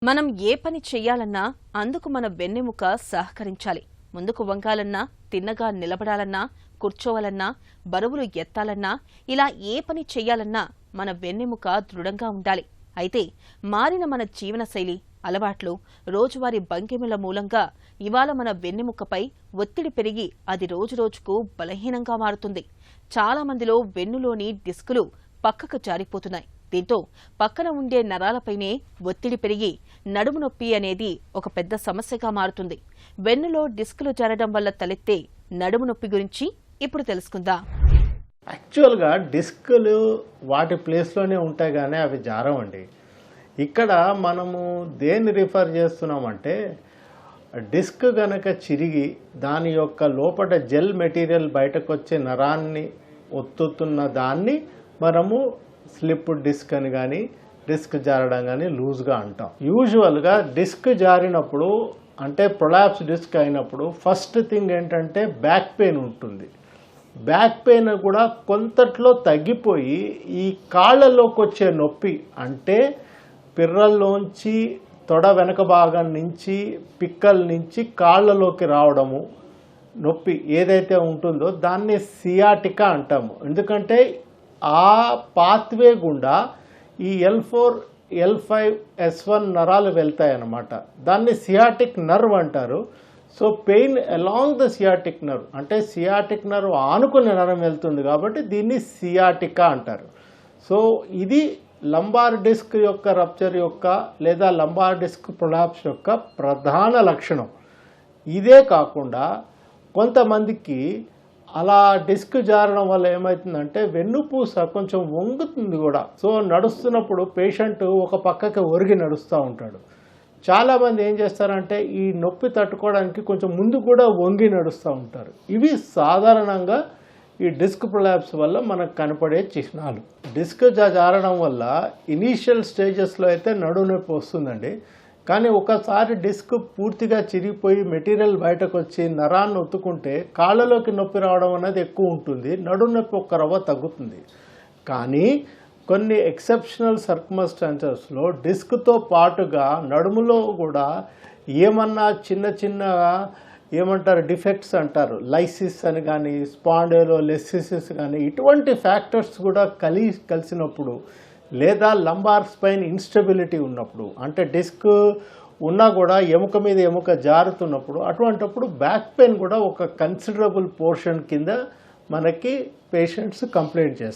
మనం ఏ పని చెయ్యాలన్నా అందుకు మన వెన్నెముక సహకరించాలి. ముందుకు వంగాలన్నా, తిన్నగా నిలబడాలన్నా, కూర్చోవాలన్నా, బరువులు ఎత్తాలన్నా, ఇలా ఏ పని చెయ్యాలన్నా మన వెన్నెముక దృఢంగా ఉండాలి. అయితే మారిన మన జీవనశైలి, అలవాట్లు, రోజువారీ భంగిమల మూలంగా ఇవాళ మన వెన్నెముకపై ఒత్తిడి పెరిగి అది రోజురోజుకు బలహీనంగా మారుతుంది. చాలా మందిలో వెన్నులోని డిస్కులు పక్కకు జారిపోతున్నాయి. దీంతో పక్కన ఉండే నరాలపైనే ఒత్తిడి పెరిగి నడుము నొప్పి అనేది ఒక పెద్ద సమస్యగా మారుతుంది. వెన్నులో డిస్కులు జారడం వల్ల తలెత్తే నడుము నొప్పి గురించి ఇప్పుడు తెలుసుకుందాం. యాక్చువల్గా డిస్కులు వాటి ప్లేస్లోనే ఉంటాయి కానీ అవి జారవండి. ఇక్కడ మనము దేన్ని రిఫర్ చేస్తున్నామంటే డిస్క్ గనక చిరిగి దాని యొక్క లోపల జెల్ మెటీరియల్ బయటకు వచ్చే నరాన్ని ఒత్తుతున్న దాన్ని మనము స్లిప్ డిస్క్ అని కానీ డిస్క్ జారడం కానీ లూజ్గా అంటాం. యూజువల్గా డిస్క్ జారినప్పుడు అంటే ప్రొలాప్స్ డిస్క్ అయినప్పుడు ఫస్ట్ థింగ్ ఏంటంటే బ్యాక్ పెయిన్ ఉంటుంది. బ్యాక్ పెయిన్ కూడా కొంతట్లో తగ్గిపోయి ఈ కాళ్ళలోకి వచ్చే నొప్పి అంటే పిర్రల్లోంచి తొడ వెనక భాగం నుంచి పిక్కల నుంచి కాళ్ళలోకి రావడము నొప్పి ఏదైతే ఉంటుందో దాన్ని సియాటికా అంటాము. ఎందుకంటే ఆ పాత్వే గుండా ఈ L4, L5, S1 నరాలు వెళ్తాయన్నమాట. దాన్ని సియాటిక్ నర్వ్ అంటారు. So pain along the sciatic nerve అంటే సియాటిక్ నర్వ్ ఆనుకునే నరం వెళ్తుంది కాబట్టి దీన్ని సియాటికా అంటారు. సో ఇది లంబార్ డిస్క్ యొక్క రప్చర్ యొక్క లేదా లంబార్ డిస్క్ ప్రొలాప్స్ యొక్క ప్రధాన లక్షణం. ఇదే కాకుండా కొంతమందికి అలా డిస్క్ జారడం వల్ల ఏమవుతుందంటే వెన్నుపూస కొంచెం వంగుతుంది కూడా. సో నడుస్తున్నప్పుడు పేషెంట్ ఒక పక్కకి ఒరిగి నడుస్తూ ఉంటాడు. చాలామంది ఏం చేస్తారంటే ఈ నొప్పి తట్టుకోవడానికి కొంచెం ముందు కూడా వంగి నడుస్తూ ఉంటారు. ఇవి సాధారణంగా ఈ డిస్క్ ప్రొలాప్స్ వల్ల మనకు కనపడే చిహ్నాలు. డిస్క్ జారడం వల్ల ఇనీషియల్ స్టేజెస్లో అయితే నడుము నొప్పి వస్తుందండి. కానీ ఒకసారి డిస్క్ పూర్తిగా చిరిగిపోయి మెటీరియల్ బయటకు వచ్చి నరాన్ని ఒత్తుకుంటే కాళ్ళలోకి నొప్పి రావడం అనేది ఎక్కువ ఉంటుంది. నడుము నొప్పి ఒక్క రవ్వ తగ్గుతుంది. కానీ కొన్ని ఎక్సెప్షనల్ సర్కమ్స్టాన్సెస్లో డిస్క్తో పాటుగా నడుములో కూడా ఏమన్నా చిన్న ఏమంటారు డిఫెక్ట్స్ అంటారు, లైసిస్ అని కానీ స్పాండైలోలిసిస్ కానీ ఇటువంటి ఫ్యాక్టర్స్ కూడా కలిసినప్పుడు లేదా లంబార్ స్పైన్ ఇన్స్టెబిలిటీ ఉన్నప్పుడు అంటే డిస్క్ ఉన్నా కూడా ఎముక మీద ఎముక జారుతున్నప్పుడు అటువంటప్పుడు బ్యాక్ పెయిన్ కూడా ఒక కన్సిడరబుల్ పోర్షన్ కింద మనకి పేషెంట్స్ కంప్లైంట్ చేస్తారు.